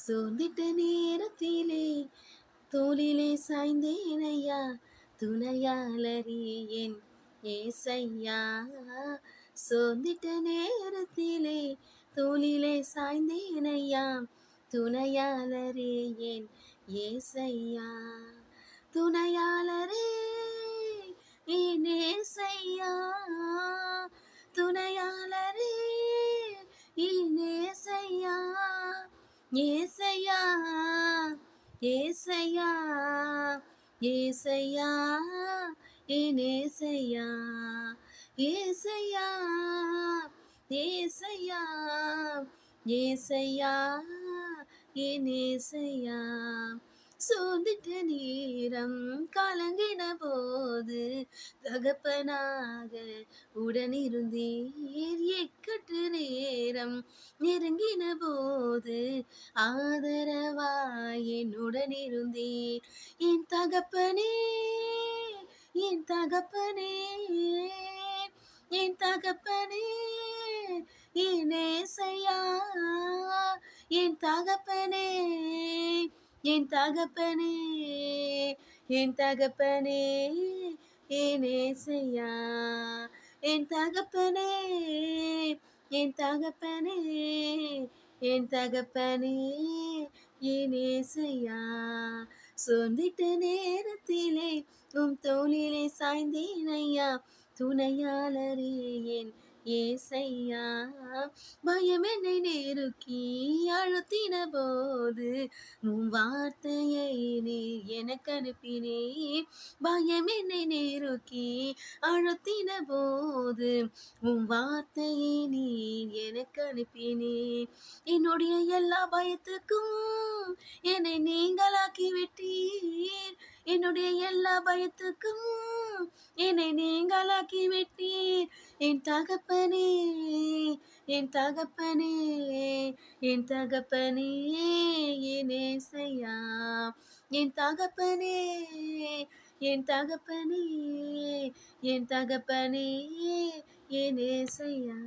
சோர்ந்திட்ட நேரத்திலே தோளிலே சாய்ந்தேனையா, துணையாளரே என் ஏசையா. சோர்ந்திட்ட நேரத்திலே தோளிலே சாய்ந்தேனையா, துணையாளரே என் ஏசையா. துணையாளரே என் ஏசையா, துணையாளரே என் ஏசையா. ஏசையா ஏசையா ஏசையா என் ஏசையா. ஏசையா ஏசையா ஏசையா என் ஏசையா. சோர்ந்திட்ட நேரம் கலங்கின போது தகப்பனாக உடனிருந்தீர். இக்கட்டு நேரம் நெருங்கின போது ஆதரவாய் என்னுடன் இருந்தீர். என் தகப்பனே என் தகப்பனே என் தகப்பனே என் ஏசையா. என் தகப்பனே என் தகப்பனே என் தகப்பனே என் ஏசையா. என் தகப்பனே என் தகப்பனே என் தகப்பனே என் ஏசையா. சோர்ந்திட்ட நேரத்திலே தோளிலே சாய்ந்தேனையா, துணையாளரே என் ஏசையா. பயம் என்னை நெருக்கி அழுத்தின போது வார்த்தையை நீ எனக்கு அனுப்பினே. பயம் என்னை நெருக்கி அழுத்தின போது வார்த்தையை நீ எனக்கு அனுப்பினே. என்னுடைய எல்லா பயத்துக்கும் என்னை நீங்களாக்கி விட்டீர். என்னுடைய எல்லா பயத்துக்கும் என்னை நீங்களாக்கி விட்டீர். என் தகப்பனே என் தகப்பனே என் தகப்பனே என் ஏசையா. என் தகப்பனே என் தகப்பனே என் தகப்பனே என் ஏசையா.